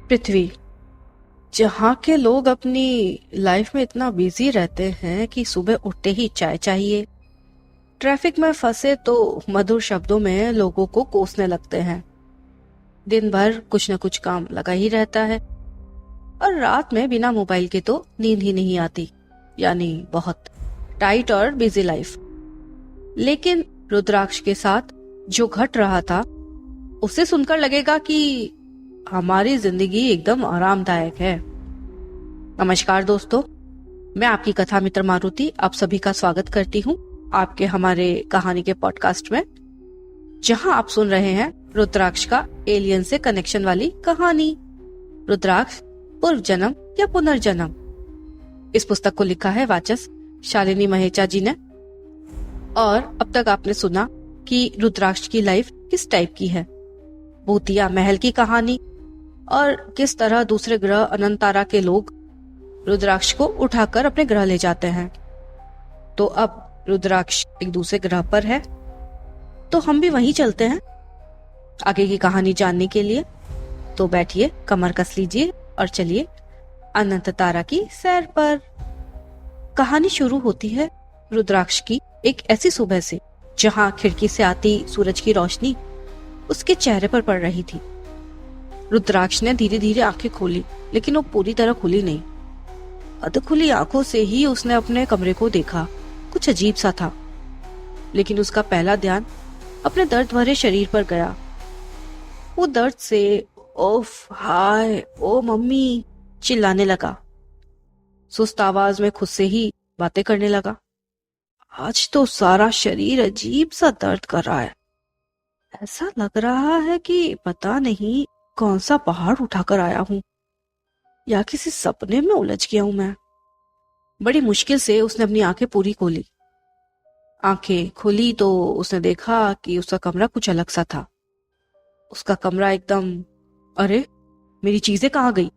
पृथ्वी, जहाँ के लोग अपनी लाइफ में इतना बिजी रहते हैं कि सुबह उठते ही चाय चाहिए, ट्रैफिक में फंसे तो मधुर शब्दों में लोगों को कोसने लगते हैं। दिन भर कुछ न कुछ काम लगा ही रहता है और रात में बिना मोबाइल के तो नींद ही नहीं आती। यानी बहुत टाइट और बिजी लाइफ। लेकिन रुद्राक्ष के साथ जो घट रहा था उसे सुनकर लगेगा कि हमारी जिंदगी एकदम आरामदायक है। नमस्कार दोस्तों, मैं आपकी कथा मित्र मारुति आप सभी का स्वागत करती हूँ आपके हमारे कहानी के पॉडकास्ट में, जहाँ आप सुन रहे हैं रुद्राक्ष का एलियन से कनेक्शन वाली कहानी, रुद्राक्ष पूर्व जन्म या पुनर्जन्म। इस पुस्तक को लिखा है वाचस शालिनी महेचा जी ने। और अब तक आपने सुना कि रुद्राक्ष की लाइफ किस टाइप की है, भूतिया महल की कहानी, और किस तरह दूसरे ग्रह अनंतारा के लोग रुद्राक्ष को उठाकर अपने ग्रह ले जाते हैं। तो अब रुद्राक्ष एक दूसरे ग्रह पर है, तो हम भी वहीं चलते हैं आगे की कहानी जानने के लिए। तो बैठिए, कमर कस लीजिए और चलिए अनंत तारा की सैर पर। कहानी शुरू होती है रुद्राक्ष की एक ऐसी सुबह से जहां खिड़की से आती सूरज की रोशनी उसके चेहरे पर पड़ रही थी। रुद्राक्ष ने धीरे धीरे आंखें खोली, लेकिन वो पूरी तरह खुली नहीं। अधखुली आंखों से ही उसने अपने कमरे को देखा। कुछ अजीब सा था, लेकिन उसका पहला ध्यान अपने दर्द भरे शरीर पर गया। वो दर्द से ओफ हाय ओ मम्मी चिल्लाने लगा। सुस्त आवाज में खुद से ही बातें करने लगा। आज तो सारा शरीर अजीब सा दर्द कर रहा है। ऐसा लग रहा है कि पता नहीं कौन सा पहाड़ उठाकर आया हूँ या किसी सपने में उलझ गया हूं मैं। बड़ी मुश्किल से उसने अपनी आंखें पूरी खोली। आंखें खोली तो उसने देखा कि उसका कमरा कुछ अलग सा था। उसका कमरा एकदम अरे मेरी चीजें कहाँ गई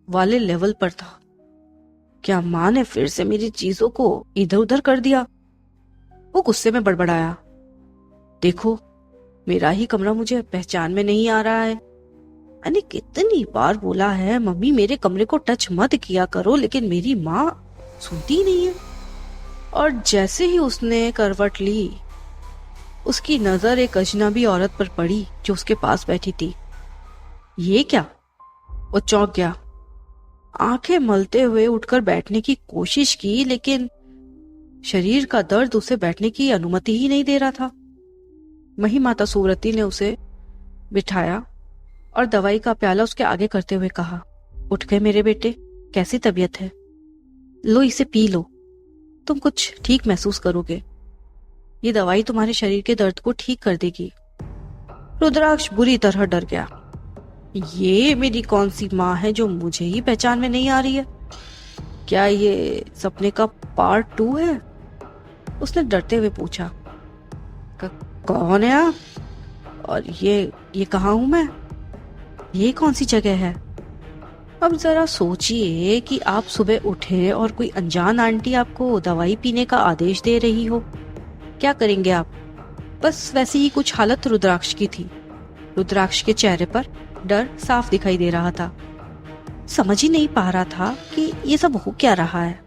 वाले लेवल पर था। क्या माँ ने फिर से मेरी चीजों को इधर उधर कर दिया? वो गुस्से में बड़बड़ाया। देखो, मेरा ही कमरा मुझे पहचान में नहीं आ रहा है। मैंने कितनी बार बोला है मम्मी मेरे कमरे को टच मत किया करो, लेकिन मेरी माँ सुनती ही नहीं है। और जैसे ही उसने करवट ली, उसकी नजर एक अजनबी औरत पर पड़ी जो उसके पास बैठी थी। ये क्या? वो चौंक गया। आंखें मलते हुए उठकर बैठने की कोशिश की, लेकिन शरीर का दर्द उसे बैठने की अनुमति ही नहीं दे रहा था। वही माता सूरती ने उसे बिठाया और दवाई का प्याला उसके आगे करते हुए कहा, उठ गए मेरे बेटे, कैसी तबीयत है? लो इसे पी लो, तुम कुछ ठीक महसूस करोगे। ये दवाई तुम्हारे शरीर के दर्द को ठीक कर देगी। रुद्राक्ष बुरी तरह डर गया। ये मेरी कौन सी माँ है जो मुझे ही पहचान में नहीं आ रही है? क्या ये सपने का पार्ट 2 है? उसने डरते हुए पूछा। कौन है आप? और ये कहाँ हूं मैं? ये कौन सी जगह है? अब जरा सोचिए कि आप सुबह उठे और कोई अनजान आंटी आपको दवाई पीने का आदेश दे रही हो, क्या करेंगे आप? बस वैसी ही कुछ हालत रुद्राक्ष की थी। रुद्राक्ष के चेहरे पर डर साफ दिखाई दे रहा था। समझ ही नहीं पा रहा था कि ये सब हो क्या रहा है।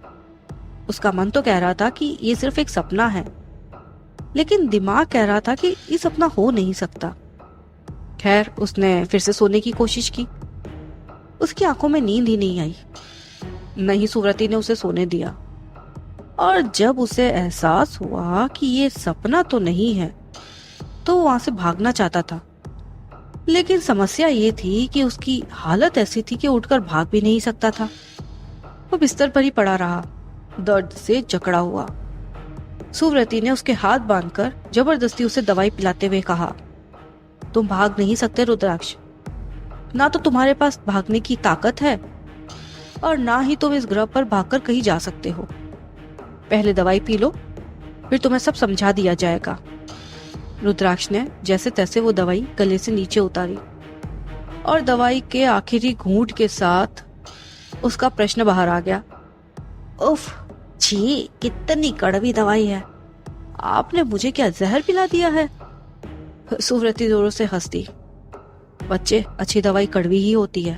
उसका मन तो कह रहा था कि ये सिर्फ एक सपना है, लेकिन दिमाग कह रहा था कि ये सपना हो नहीं सकता। खैर, उसने फिर से सोने की कोशिश की। उसकी आंखों में नींद ही नहीं आई। नहीं सूरती ने उसे सोने दिया। और जब उसे एहसास हुआ कि ये सपना तो नहीं है, तो वो वहां से भागना चाहता था। लेकिन समस्या ये थी कि उसकी हालत ऐसी थी कि उठकर भाग भी नहीं सकता था। वो बिस्तर पर ही पड़ा रहा, दर्द से जकड़ा हुआ। सूरती ने उसके हाथ बांधकर जबरदस्ती उसे दवाई पिलाते हुए कहा, तुम भाग नहीं सकते रुद्राक्ष। ना तो तुम्हारे पास भागने की ताकत है और ना ही तुम इस ग्रह पर भागकर कहीं जा सकते हो। पहले दवाई पी लो, फिर तुम्हें सब समझा दिया जाएगा। रुद्राक्ष ने जैसे तैसे वो दवाई गले से नीचे उतारी और दवाई के आखिरी घूंट के साथ उसका प्रश्न बाहर आ गया। उफ, छी, कितनी कड़वी दवाई है। आपने मुझे क्या जहर पिला दिया है? सूरती जोरों से हंस दी। बच्चे, अच्छी दवाई कड़वी ही होती है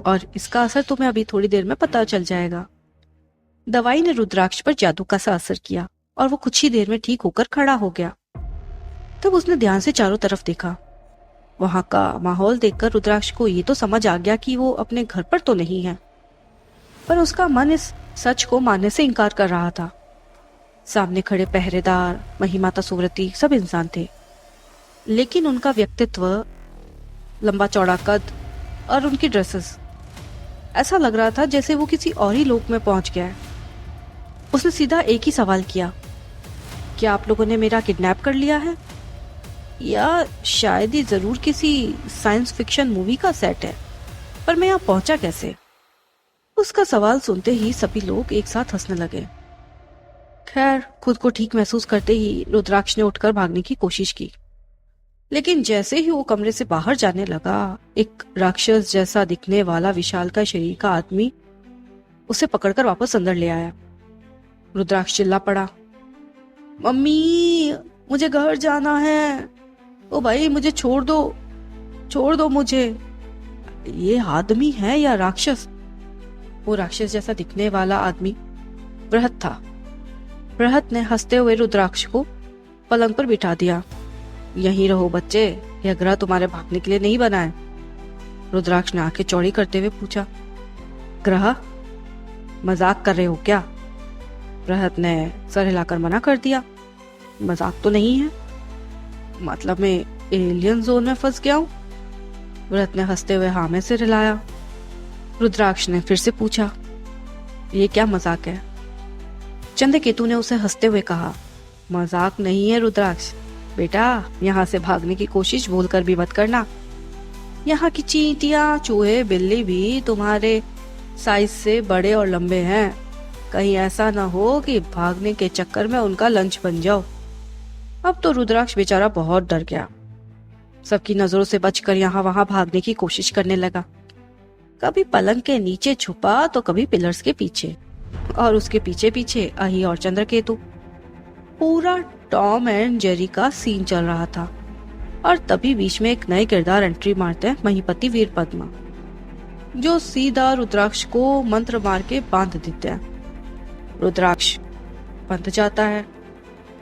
और इसका असर तुम्हें अभी थोड़ी देर में पता चल जाएगा। दवाई ने रुद्राक्ष पर जादू का सा असर किया और वो कुछ ही देर में ठीक होकर खड़ा हो गया। तब उसने ध्यान से चारों तरफ देखा। वहां का माहौल देखकर रुद्राक्ष को ये तो समझ आ गया कि वो अपने घर पर तो नहीं है, पर उसका मन इस सच को मानने से इनकार कर रहा था। सामने खड़े पहरेदार, महिमाता सुव्रती सब इंसान थे, लेकिन उनका व्यक्तित्व, लंबा चौड़ा कद और उनकी ड्रेसेस, ऐसा लग रहा था जैसे वो किसी और ही लोक में पहुंच गया है। उसने सीधा एक ही सवाल किया, क्या आप लोगों ने मेरा किडनैप कर लिया है? या शायद ये जरूर किसी साइंस फिक्शन मूवी का सेट है, पर मैं यहाँ पहुंचा कैसे? उसका सवाल सुनते ही सभी लोग एक साथ हंसने लगे। खैर, खुद को ठीक महसूस करते ही रुद्राक्ष ने उठकर भागने की कोशिश की, लेकिन जैसे ही वो कमरे से बाहर जाने लगा, एक राक्षस जैसा दिखने वाला विशालकाय शरीर का आदमी उसे पकड़कर वापस अंदर ले आया। रुद्राक्ष चिल्ला पड़ा, मम्मी, मुझे घर जाना है। ओ भाई, मुझे छोड़ दो मुझे। ये आदमी है या राक्षस? वो राक्षस जैसा दिखने वाला आदमी बृहत था। बृहत ने हंसते हुए रुद्राक्ष को पलंग पर बिठा दिया। यहीं रहो बच्चे, यह ग्रह तुम्हारे भागने के लिए नहीं बना है। रुद्राक्ष ने आंखें चौड़ी करते हुए पूछा, ग्रह? मजाक कर रहे हो क्या? बृहत ने सर हिलाकर मना कर दिया, मजाक तो नहीं है। मतलब मैं एलियन जोन में फंस गया हूँ? बृहत ने हंसते हुए हाँ में सिर हिलाया। रुद्राक्ष ने फिर से पूछा, ये क्या मजाक है? चंद्रकेतु ने उसे हंसते हुए कहा, मजाक नहीं है रुद्राक्ष बेटा, यहाँ से भागने की कोशिश भूलकर भी मत करना। यहाँ की चींटियां, चूहे, बिल्ली भी तुम्हारे साइज से बड़े और लंबे हैं। कहीं ऐसा ना हो कि भागने के चक्कर में उनका लंच बन जाओ। अब तो रुद्राक्ष बेचारा बहुत डर गया। सबकी नजरों से बचकर यहाँ वहां भागने की कोशिश करने लगा। कभी पलंग के नीचे छुपा तो कभी पिलर्स के पीछे, और उसके पीछे पीछे अही और चंद्रकेतु। पूरा टॉम एंड जेरी का सीन चल रहा था। और तभी बीच में एक नए किरदार एंट्री मारते हैं महीपति वीरपद्मा, जो सीधा रुद्राक्ष को मंत्र मार के बांध देते हैं। रुद्राक्ष बंध जाता है,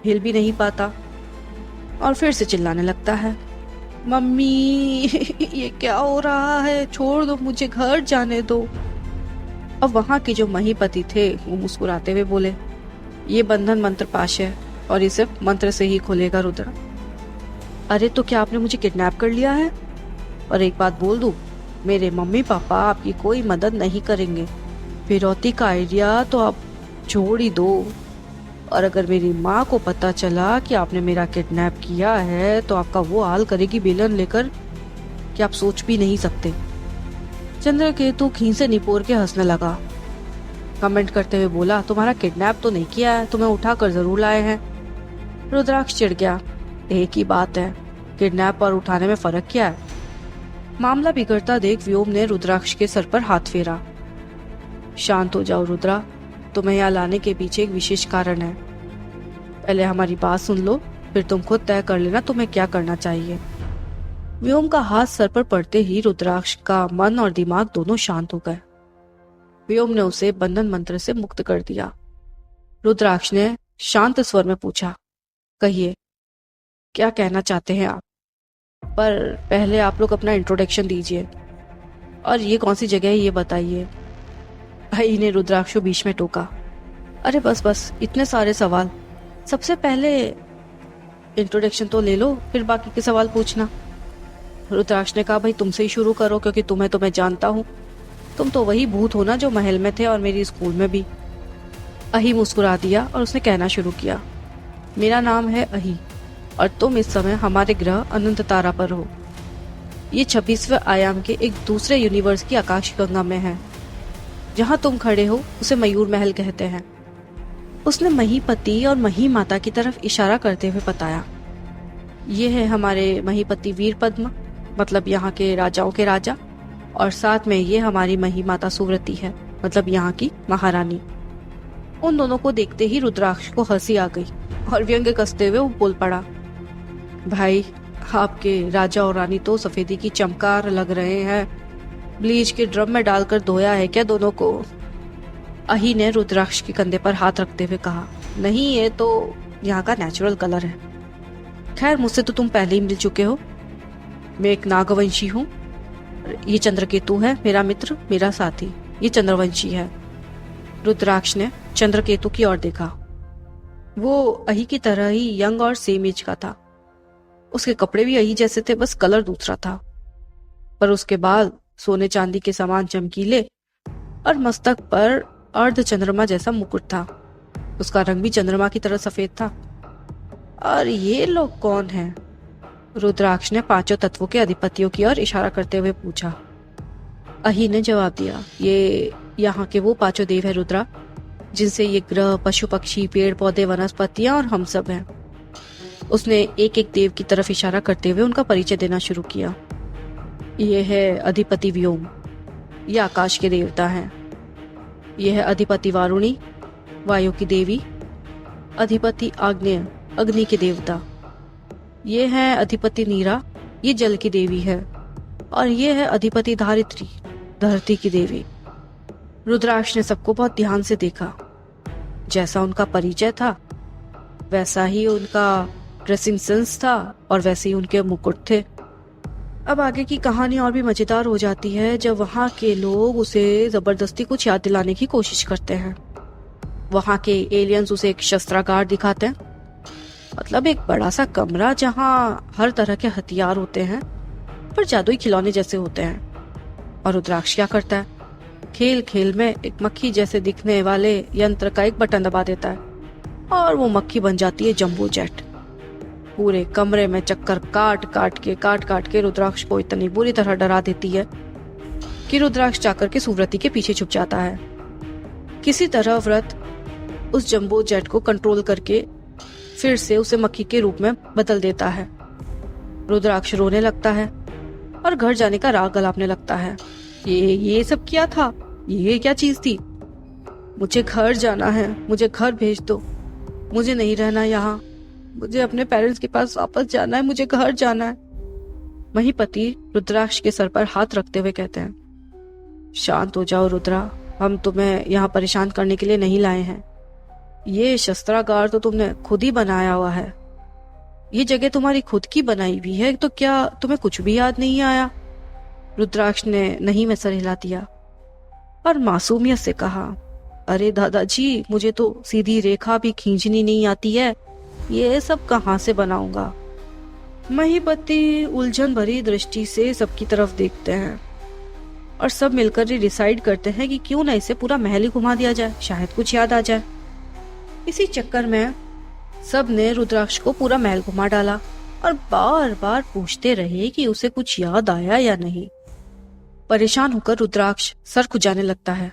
हिल भी नहीं पाता और फिर से चिल्लाने लगता है, मम्मी ये क्या हो रहा है? छोड़ दो मुझे, घर जाने दो। अब वहां के जो महीपति थे वो मुस्कुराते हुए बोले, ये बंधन मंत्र पाश है और इसे मंत्र से ही खोलेगा रुद्र। अरे तो क्या आपने मुझे किडनैप कर लिया है? और एक बात बोल दूं, मेरे मम्मी पापा आपकी कोई मदद नहीं करेंगे। फिरौती का आइडिया तो आप छोड़ ही दो, और अगर मेरी माँ को पता चला कि आपने मेरा किडनैप किया है तो आपका वो हाल करेगी बेलन लेकर कि आप सोच भी नहीं सकते। चंद्रकेतु खींच से निपोर के हंसने लगा। कमेंट करते हुए बोला, तुम्हारा किडनैप तो नहीं किया है, तुम्हें उठा कर जरूर लाए हैं। रुद्राक्ष चिढ़ गया, एक ही बात है, किडनैप और उठाने में फर्क क्या है? मामला बिगड़ता देख व्योम ने रुद्राक्ष के सर पर हाथ फेरा। शांत हो जाओ रुद्रा, तुम्हें यहाँ लाने के पीछे एक विशेष कारण है। पहले हमारी बात सुन लो, फिर तुम खुद तय कर लेना तुम्हें क्या करना चाहिए। व्योम का हाथ सर पर पड़ते ही रुद्राक्ष का मन और दिमाग दोनों शांत हो गए। व्योम ने उसे बंधन मंत्र से मुक्त कर दिया। रुद्राक्ष ने शांत स्वर में पूछा, कहिए क्या कहना चाहते हैं आप? पर पहले आप लोग अपना इंट्रोडक्शन दीजिए, और ये कौन सी जगह है ये बताइए। भाई ने रुद्राक्ष को बीच में टोका, अरे बस बस इतने सारे सवाल, सबसे पहले इंट्रोडक्शन तो ले लो, फिर बाकी के सवाल पूछना। रुद्राक्ष ने कहा, भाई तुमसे ही शुरू करो क्योंकि तुम्हें तो मैं जानता हूँ, तुम तो वही भूत हो ना जो महल में थे और मेरी स्कूल में भी। अही मुस्कुरा दिया और उसने कहना शुरू किया, मेरा नाम है अही और तुम इस समय हमारे ग्रह अनंत तारा पर हो। ये 26वें आयाम के एक दूसरे यूनिवर्स की आकाशगंगा में है। जहाँ तुम खड़े हो उसे मयूर महल कहते हैं। उसने महीपति और मही माता की तरफ इशारा करते हुए बताया, ये है हमारे महीपति वीरपद्मा, मतलब यहाँ के राजाओं के राजा, और साथ में ये हमारी मही माता सुव्रती है, मतलब यहाँ की महारानी। उन दोनों को देखते ही रुद्राक्ष को हंसी आ गई और व्यंग्य कसते हुए वो बोल पड़ा, भाई आपके राजा और रानी तो सफेदी की चमकार लग रहे हैं। ब्लीच के ड्रम में डालकर धोया है क्या दोनों को? अही ने रुद्राक्ष के कंधे पर हाथ रखते हुए कहा, नहीं, ये तो यहाँ का नेचुरल कलर है। खैर, मुझसे तो तुम पहले ही मिल चुके हो। मैं एक नागवंशी हूँ। ये चंद्रकेतु है, मेरा मित्र, मेरा साथी। ये चंद्रवंशी है। रुद्राक्ष ने चंद्रकेतु की ओर देखा। वो अही की तरह ही यंग और सेम एज का था। उसके कपड़े भी अही जैसे थे, बस कलर दूसरा था। पर उसके बाल सोने चांदी के समान चमकीले और मस्तक पर अर्ध चंद्रमा जैसा मुकुट था। उसका रंग भी चंद्रमा की तरह सफेद था। और ये लोग कौन हैं? रुद्राक्ष ने पांचों तत्वों के अधिपतियों की ओर इशारा करते हुए पूछा। अही ने जवाब दिया, ये यहाँ के वो पांचों देव है रुद्रा, जिनसे ये ग्रह, पशु पक्षी, पेड़ पौधे, वनस्पतियां और हम सब हैं। उसने एक एक देव की तरफ इशारा करते हुए उनका परिचय देना शुरू किया। ये है अधिपति व्योम, ये आकाश के देवता हैं। ये है अधिपति वारुणी, वायु की देवी। अधिपति आग्नेय, अग्नि के देवता। ये है अधिपति नीरा, ये जल की देवी है। और ये है अधिपति धारित्री, धरती की देवी। रुद्राक्ष ने सबको बहुत ध्यान से देखा। जैसा उनका परिचय था वैसा ही उनका ड्रेसिंग सेंस था और वैसे ही उनके मुकुट थे। अब आगे की कहानी और भी मजेदार हो जाती है जब वहाँ के लोग उसे जबरदस्ती कुछ याद दिलाने की कोशिश करते हैं। वहाँ के एलियंस उसे एक शस्त्रागार दिखाते हैं, मतलब एक बड़ा सा कमरा जहाँ हर तरह के हथियार होते हैं पर जादुई खिलौने जैसे होते हैं। और रुद्राक्ष क्या करता है? खेल खेल में एक मक्खी जैसे दिखने वाले यंत्र का एक बटन दबा देता है और वो मक्खी बन जाती है जंबो जेट। पूरे कमरे में चक्कर काट काट के रुद्राक्ष को इतनी बुरी तरह डरा देती है कि रुद्राक्ष जाकर के सुव्रति के पीछे छुप जाता है। किसी तरह व्रत उस जंबो जेट को कंट्रोल करके फिर से उसे मक्खी के रूप में बदल देता है। रुद्राक्ष रोने लगता है और घर जाने का राग गलापने लगता है। ये सब क्या था? ये क्या चीज थी? मुझे घर जाना है, मुझे घर भेज दो, मुझे नहीं रहना यहाँ, मुझे अपने पेरेंट्स के पास वापस जाना है, मुझे घर जाना है। महीपति रुद्राक्ष के सर पर हाथ रखते हुए कहते हैं, शांत हो जाओ रुद्रा, हम तुम्हें यहाँ परेशान करने के लिए नहीं लाए हैं। ये शस्त्रागार तो तुमने खुद ही बनाया हुआ है, ये जगह तुम्हारी खुद की बनाई हुई है, तो क्या तुम्हें कुछ भी याद नहीं आया? रुद्राक्ष ने नहीं में सर हिला दिया और मासूमियत से कहा, अरे दादाजी, मुझे तो सीधी रेखा भी खींचनी नहीं आती है, ये सब कहाँ से बनाऊंगा? महीपति उलझन भरी दृष्टि से सबकी तरफ देखते हैं और सब मिलकर ही डिसाइड करते हैं कि क्यों ना इसे पूरा महल ही घुमा दिया जाए, शायद कुछ याद आ जाए। इसी चक्कर में सब ने रुद्राक्ष को पूरा महल घुमा डाला और बार बार पूछते रहे कि उसे कुछ याद आया या नहीं। परेशान होकर रुद्राक्ष सर खुजाने लगता है।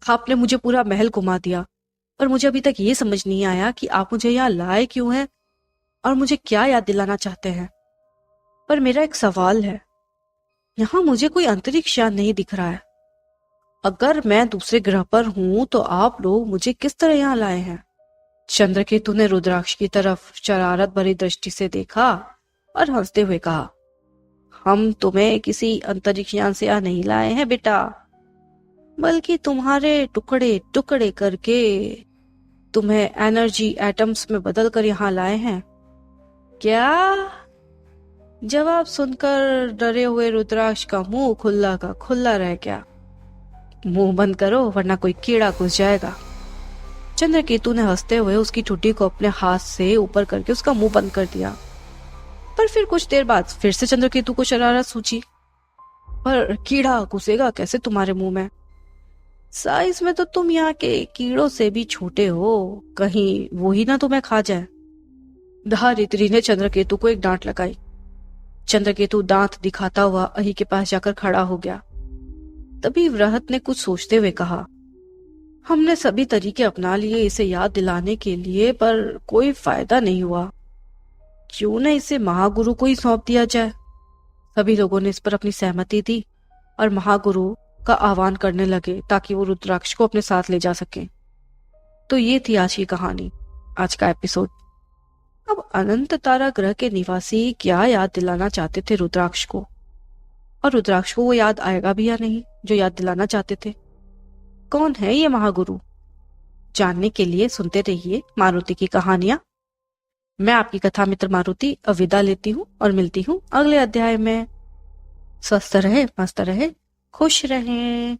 आपने मुझे पूरा महल घुमा दिया और मुझे अभी तक ये समझ नहीं आया कि आप मुझे यहाँ लाए क्यों हैं और मुझे क्या याद दिलाना चाहते हैं। पर मेरा एक सवाल है, यहाँ मुझे कोई अंतरिक्ष यान नहीं दिख रहा है। अगर मैं दूसरे ग्रह पर हूँ तो आप लोग मुझे किस तरह यहाँ लाए हैं? चंद्रकेतु ने रुद्राक्ष की तरफ शरारत भरी दृष्टि से देखा और हंसते हुए कहा, हम तुम्हें किसी अंतरिक्ष यान से यहाँ नहीं लाए हैं बेटा, बल्कि तुम्हारे टुकड़े टुकड़े करके तुम्हें एनर्जी एटम्स में बदल कर यहाँ लाए हैं। क्या? जवाब सुनकर डरे हुए रुद्राक्ष का मुंह खुला का खुला रह गया। मुंह बंद करो वरना कोई कीड़ा घुस जाएगा। चंद्रकेतु ने हंसते हुए उसकी ठुड्डी को अपने हाथ से ऊपर करके उसका मुंह बंद कर दिया। पर फिर कुछ देर बाद फिर से चंद्रकेतु को शरारत सूझी, पर कीड़ा घुसेगा कैसे तुम्हारे मुंह में? साइज में तो तुम यहाँ के कीड़ों से भी छोटे हो, कहीं वो ही ना तुम्हें खा जाए। धारित्री ने चंद्रकेतु को एक डांट लगाई। चंद्रकेतु दांत दिखाता हुआ अही के पास जाकर खड़ा हो गया। तभी व्रहत ने कुछ सोचते हुए कहा, हमने सभी तरीके अपना लिए इसे याद दिलाने के लिए, पर कोई फायदा नहीं हुआ। क्यों न इसे महागुरु को ही सौंप दिया जाए। सभी लोगों ने इस पर अपनी सहमति दी और महागुरु का आह्वान करने लगे ताकि वो रुद्राक्ष को अपने साथ ले जा सके। तो ये थी आज की कहानी, आज का एपिसोड। अब अनंत तारा ग्रह के निवासी क्या याद दिलाना चाहते थे रुद्राक्ष को, और रुद्राक्ष को वो याद आएगा भी या नहीं जो याद दिलाना चाहते थे? कौन है ये महागुरु? जानने के लिए सुनते रहिए मारुति की कहानियां। मैं आपकी कथा मित्र मारुति अब विदा लेती हूँ और मिलती हूँ अगले अध्याय में। स्वस्थ रहे, मस्त रहे, खुश रहें।